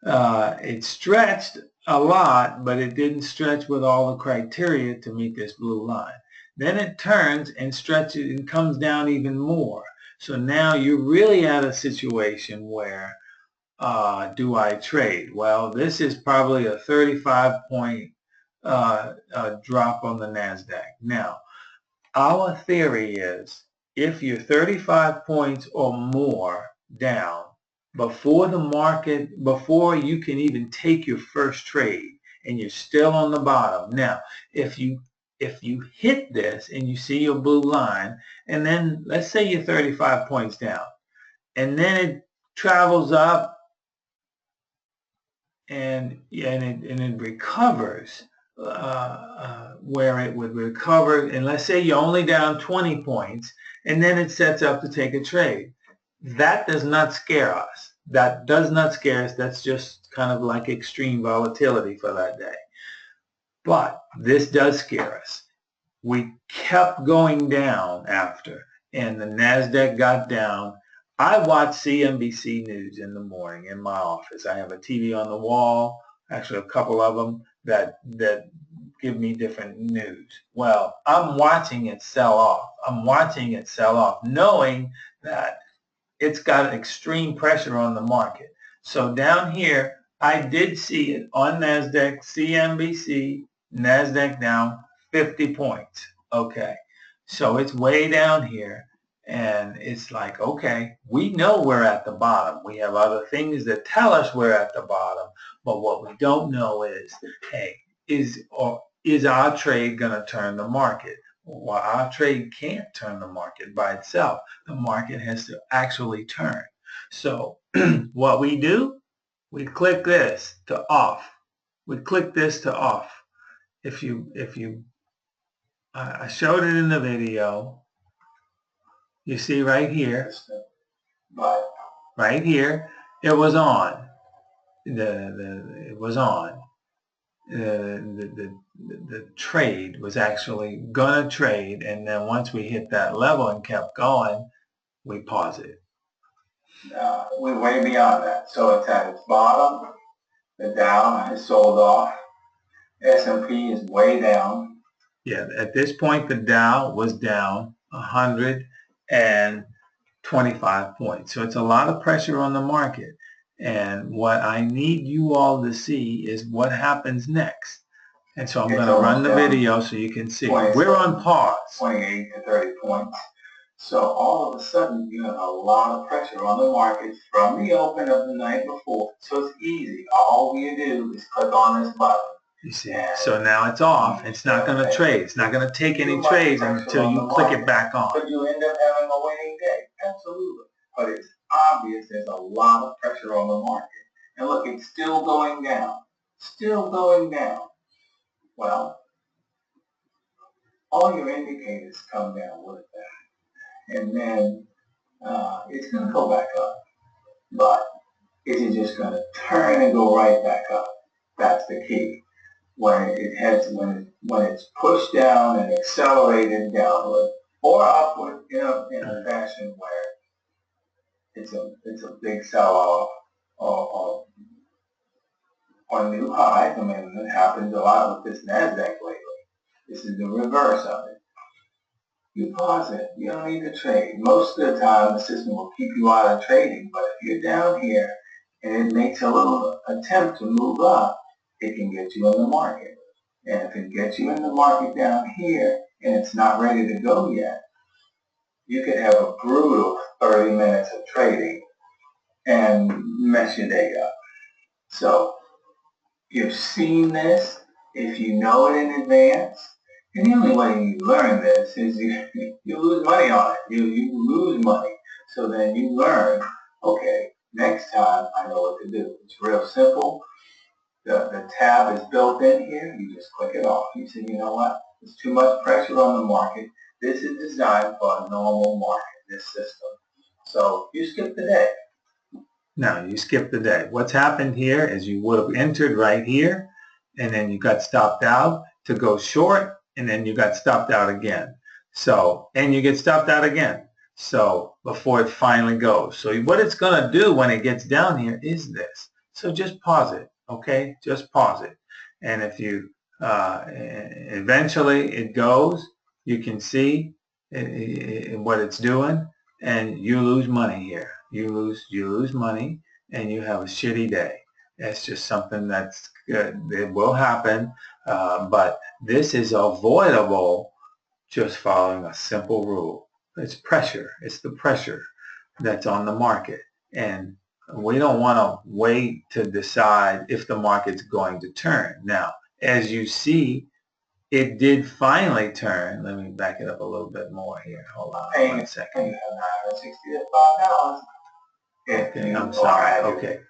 It stretched a lot, but it didn't stretch with all the criteria to meet this blue line. Then it turns and stretches and comes down even more. So now you're really at a situation where, do I trade? Well, this is probably a 35-point drop on the NASDAQ. Now, our theory is if you're 35 points or more down before you can even take your first trade and you're still on the bottom. Now, if you hit this and you see your blue line, and then let's say you're 35 points down, and then it travels up and it recovers where it would recover, and let's say you're only down 20 points, and then it sets up to take a trade. That does not scare us. That does not scare us. That's just kind of like extreme volatility for that day. But this does scare us. We kept going down after, and the NASDAQ got down. I watch CNBC News in the morning in my office. I have a TV on the wall, actually a couple of them that give me different news. Well, I'm watching it sell off. I'm watching it sell off, knowing that it's got extreme pressure on the market. So down here, I did see it on NASDAQ, CNBC, NASDAQ down 50 points. Okay, so it's way down here. And it's like, okay, we know we're at the bottom. We have other things that tell us we're at the bottom. But what we don't know is, hey, is our trade going to turn the market? Well, our trade can't turn the market by itself. The market has to actually turn. So what we do, we click this to off. We click this to off. I showed it in the video. You see right here, right here, it was on. It was on. The trade was actually gonna trade, and then once we hit that level and kept going, we paused it. We're way beyond that. So it's at its bottom. The Dow has sold off. S&P is way down. Yeah, at this point the Dow was down 125 points. So it's a lot of pressure on the market. And what I need you all to see is what happens next. And so I'm going to run the video so you can see. We're on pause. 28 to 30 points. So all of a sudden you have a lot of pressure on the market from the open of the night before. So it's easy. All you do is click on this button. You see, so now it's off. It's not going to trade. It's not going to take any trades until you click it back on. But you end up having a winning day. Absolutely. But it's obvious there's a lot of pressure on the market. And look, it's still going down. Still going down. Well, all your indicators come down with that. And then it's going to go back up. But is it just going to turn and go right back up? That's the key. When it's pushed down and accelerated downward or upward in a fashion where it's a big sell-off or new highs. I mean, it happens a lot with this NASDAQ lately. This is the reverse of it. You pause it. You don't need to trade. Most of the time, the system will keep you out of trading. But if you're down here and it makes a little attempt to move up, it can get you in the market. And if it gets you in the market down here and it's not ready to go yet, you could have a brutal 30 minutes of trading and mess your day up. So you've seen this. If you know it in advance, and the only way you learn this is you lose money on it. You lose money. So then you learn, okay, next time I know what to do. It's real simple. The tab is built in here. You just click it off. You say, you know what? There's too much pressure on the market. This is designed for a normal market, this system. So you skip the day. Now you skip the day. What's happened here is you would have entered right here, and then you got stopped out to go short, and then you got stopped out again. So, and you get stopped out again. So before it finally goes. So what it's going to do when it gets down here is this. So just pause it, okay? Just pause it. And if you eventually it goes, you can see what it's doing, and you lose money here. You lose money, and you have a shitty day. That's just something that's good. It will happen, but this is avoidable just following a simple rule. It's pressure. It's the pressure that's on the market, and we don't want to wait to decide if the market's going to turn. Now, as you see, it did finally turn. Let me back it up a little bit more here. Hold on one second. $965. Okay, I'm sorry.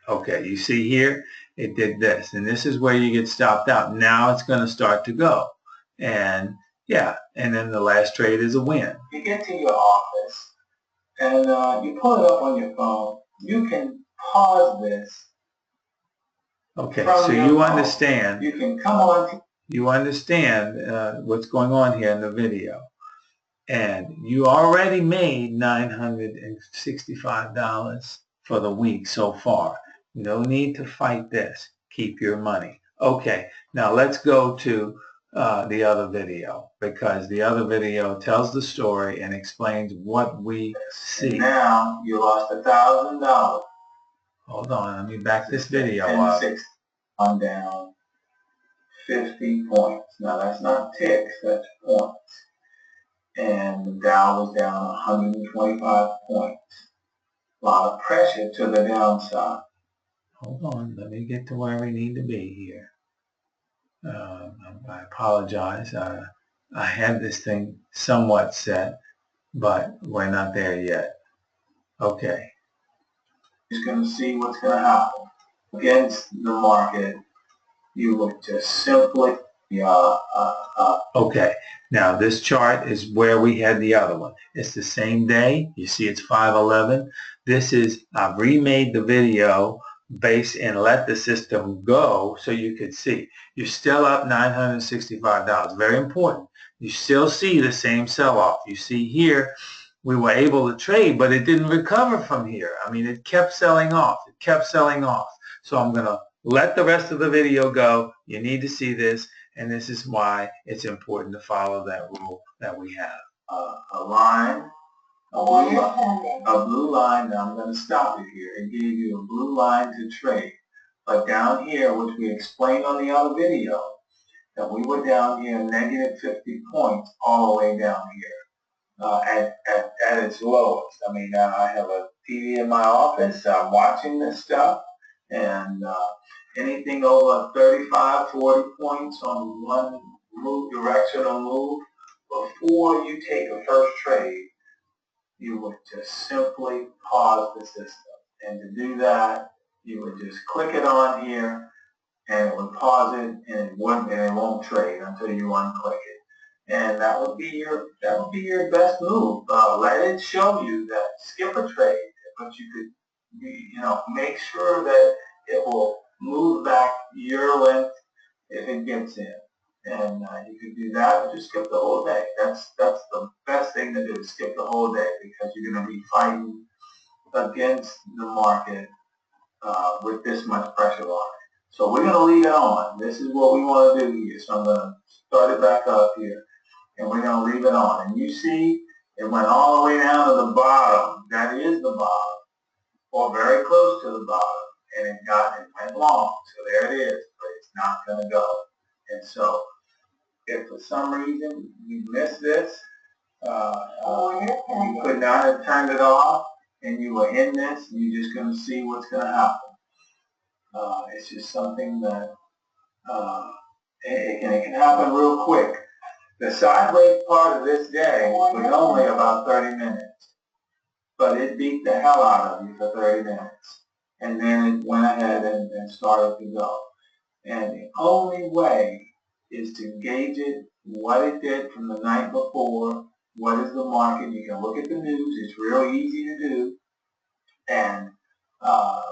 Okay. You see here, it did this, and this is where you get stopped out. Now it's going to start to go, and yeah, and then the last trade is a win. You get to your office, and you pull it up on your phone. You can pause this. Okay, so you understand. You can come on. You understand what's going on here in the video. And you already made $965 for the week so far. No need to fight this. Keep your money. Okay, now let's go to the other video, because the other video tells the story and explains what we see. And now you lost $1,000. Hold on, let me back this video up. I'm down 50 points. Now that's not ticks, that's points. And the Dow was down 125 points. A lot of pressure to the downside. Hold on, let me get to where we need to be here. I apologize. I had this thing somewhat set, but we're not there yet. Okay. Just going to see what's going to happen. Against the market, you would just simply... Okay, now this chart is where we had the other one. It's the same day. You see it's 5:11. This is, I've remade the video based and let the system go so you could see. You're still up $965. Very important. You still see the same sell-off. You see here, we were able to trade, but it didn't recover from here. I mean, it kept selling off. It kept selling off. So I'm going to let the rest of the video go. You need to see this. And this is why it's important to follow that rule that we have. A line, a blue line. Now I'm going to stop it here. It gave you a blue line to trade. But down here, which we explained on the other video, that we were down here negative 50 points all the way down here at its lowest. I mean, I have a TV in my office. I'm watching this stuff, and anything over 35, 40 points on one directional move, before you take a first trade, you would just simply pause the system. And to do that, you would just click it on here, and it would pause it, and it won't trade until you unclick it. And that would be your best move. Let it show you that skip a trade, but you could make sure that it will move back your length if it gets in. And you could do that or just skip the whole day. That's the best thing to do, is skip the whole day, because you're going to be fighting against the market with this much pressure on it. So we're going to leave it on. This is what we want to do here. So I'm going to start it back up here, and we're going to leave it on. And you see it went all the way down to the bottom. That is the bottom, or very close to the bottom. And it went long. So there it is, but it's not going to go. And so if for some reason you missed this, you could not have turned it off, and you were in this, you're just going to see what's going to happen. It's just something that it can happen real quick. The sideways part of this day was only about 30 minutes, but it beat the hell out of you for 30 minutes. And then it went ahead and started to go. And the only way is to gauge it, what it did from the night before, what is the market. You can look at the news. It's real easy to do. And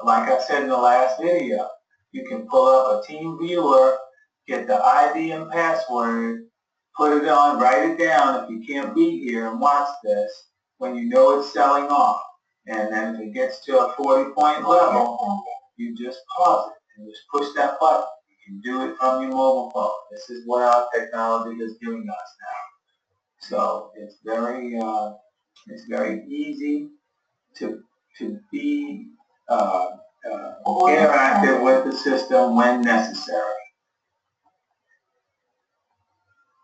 like I said in the last video, you can pull up a team viewer, get the ID and password, put it on, write it down if you can't be here and watch this when you know it's selling off. And then if it gets to a 40-point level, you just pause it and just push that button. You can do it from your mobile phone. This is what our technology is giving us now. So it's very easy to be interactive with the system when necessary.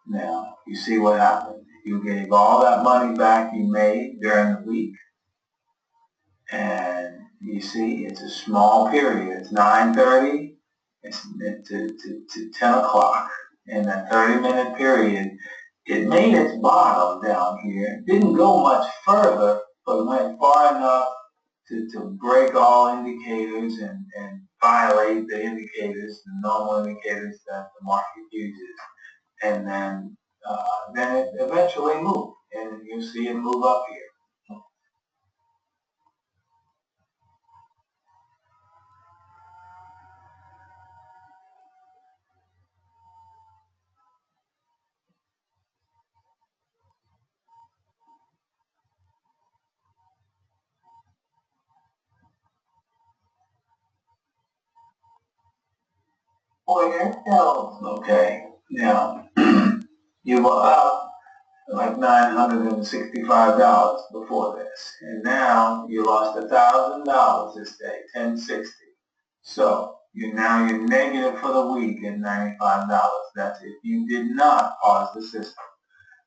Now, you see what happened. You gave all that money back you made during the week, and you see it's a small period. It's 9:30 to 10 o'clock. In that 30-minute period, it made its bottom down here. It didn't go much further, but went far enough to break all indicators and violate the indicators, the normal indicators that the market uses. And then it eventually moved, and you'll see it move up here. Order filled. Okay, now you were up like $965 before this, and now you lost $1,000 this day, $1,060. So you're negative for the week at $95. That's if you did not pause the system.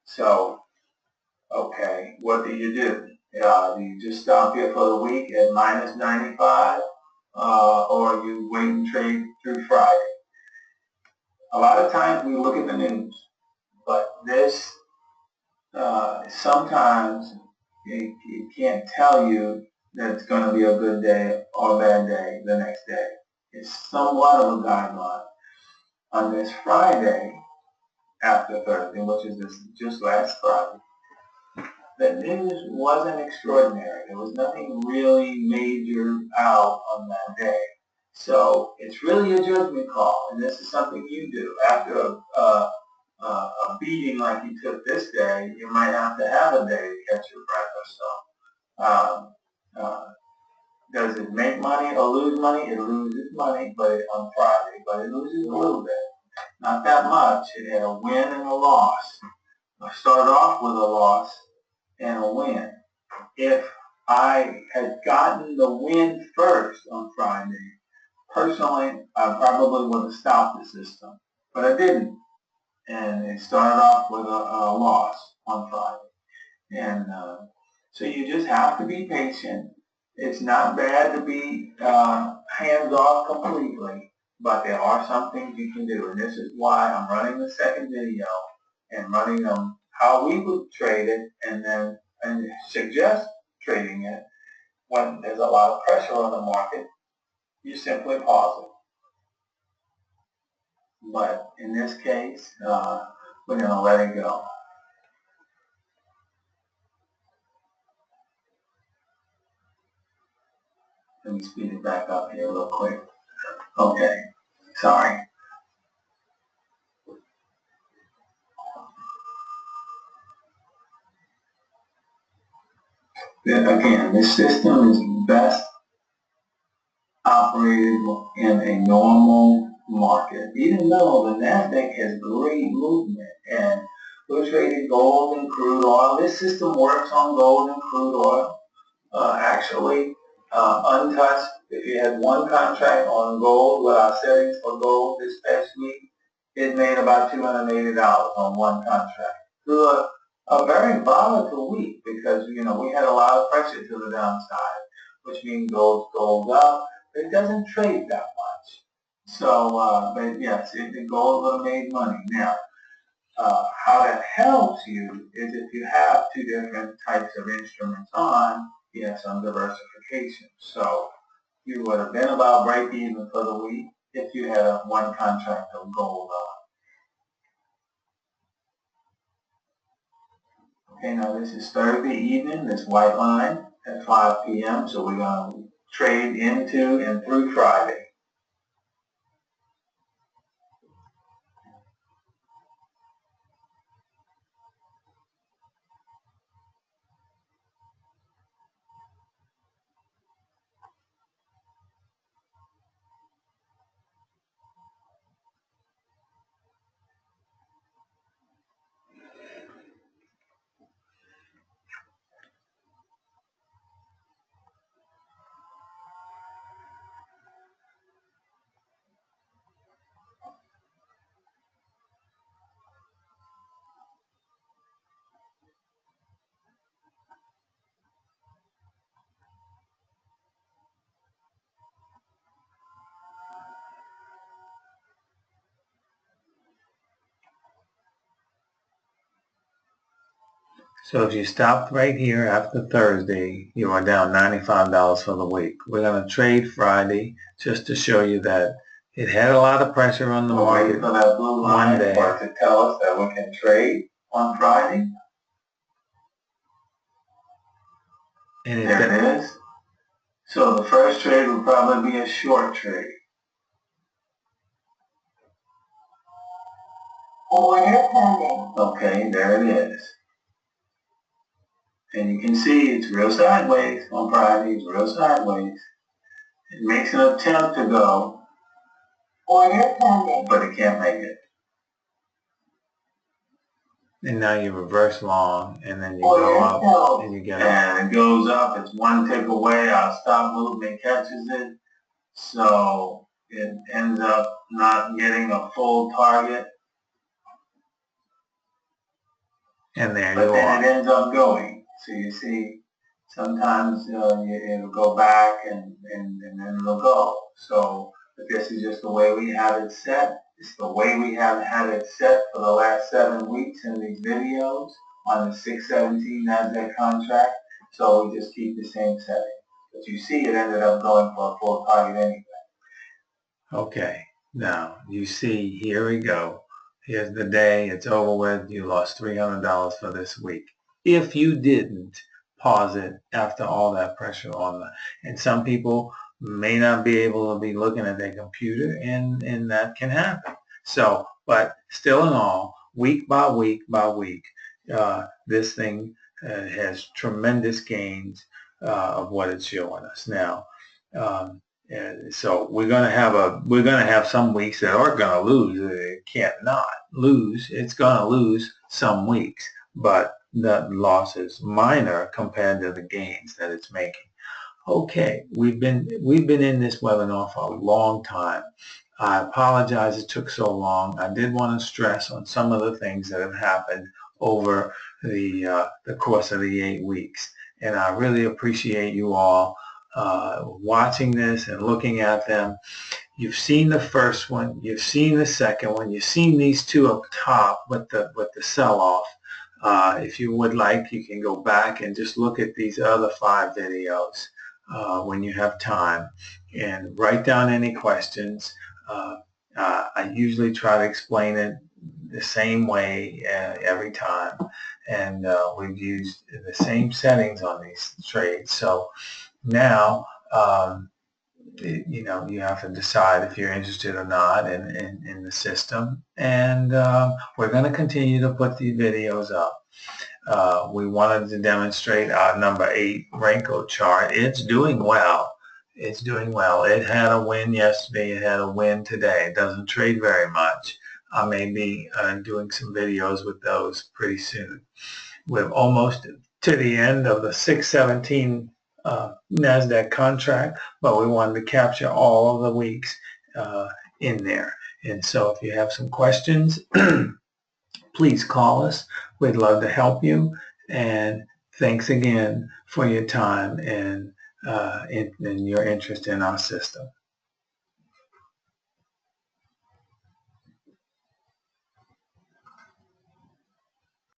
So, okay, what do? Do you just stop here for the week at minus 95, or you wait and trade through Friday? A lot of times we look at the news, but this sometimes it can't tell you that it's going to be a good day or a bad day the next day. It's somewhat of a guideline. On this Friday after Thursday, which is just last Friday, the news wasn't extraordinary. There was nothing really major out on that day. So it's really a judgment call, and this is something you do. After a beating like you took this day, you might have to have a day to catch your breath or so. Does it make money or lose money? It loses money on Friday, but it loses a little bit. Not that much. It had a win and a loss. I started off with a loss and a win. If I had gotten the win first on Friday, personally, I probably would have stopped the system, but I didn't. And it started off with a loss on Friday. And so you just have to be patient. It's not bad to be hands-off completely, but there are some things you can do. And this is why I'm running the second video and running them how we would trade it, and suggest trading it when there's a lot of pressure on the market. You simply pause it. But in this case, we're going to let it go. Let me speed it back up here real quick. Okay, sorry. Again, this system is best operated in a normal market, even though the NASDAQ has great movement and we're trading gold and crude oil. This system works on gold and crude oil. Actually, untouched, if you had one contract on gold with our settings for gold this past week, it made about $280 on one contract through a very volatile week because, we had a lot of pressure to the downside, which means gold goes up. It doesn't trade that much. So, but yes, the gold would have made money. Now, how that helps you is if you have two different types of instruments on, you have some diversification. So you would have been about break even for the week, if you had a one contract of gold on. Okay, now this is Thursday evening, this white line at 5 p.m. So we're going to trade into and through Friday. So if you stopped right here after Thursday, you are down $95 for the week. We're going to trade Friday just to show you that it had a lot of pressure on the market. Wait for that blue line for it to tell us that we can trade on Friday. And there it is. So the first trade will probably be a short trade. Order pending. Okay, there it is. And you can see it's real sideways on Friday. It's real sideways. It makes an attempt to go. Order pending. But it can't make it. And now you reverse long, and then you go up, and you get up. And it goes up. It's one tick away. Our stop movement catches it. So it ends up not getting a full target. And there but you are. But then it ends up going. So you see, sometimes it'll go back and then it'll go. So but this is just the way we have it set. It's the way we have had it set for the last 7 weeks in these videos on the 617 NASDAQ contract. So we just keep the same setting. But you see it ended up going for a full target anyway. Okay, now you see, here we go. Here's the day, it's over with. You lost $300 for this week. If you didn't pause it after all that pressure on the, and some people may not be able to be looking at their computer, and that can happen. So, but still in all, week by week by week, this thing has tremendous gains of what it's showing us now. And so we're going to have some weeks that are going to lose. It can't not lose. It's going to lose some weeks, but the loss is minor compared to the gains that it's making. Okay, we've been in this webinar for a long time. I apologize it took so long. I did want to stress on some of the things that have happened over the course of the 8 weeks, and I really appreciate you all watching this and looking at them. You've seen the first one, you've seen the second one, you've seen these two up top with the sell-off. If you would like, you can go back and just look at these other 5 videos when you have time, and write down any questions. I usually try to explain it the same way every time, and we've used the same settings on these trades. So now you have to decide if you're interested or not in the system, and we're going to continue to put these videos up. We wanted to demonstrate our number 8 Renko chart. It's doing well. It's doing well. It had a win yesterday. It had a win today. It doesn't trade very much. I may be doing some videos with those pretty soon. We're almost to the end of the 617 NASDAQ contract, but we wanted to capture all of the weeks in there. And so if you have some questions, please call us. We'd love to help you. And thanks again for your time and your interest in our system.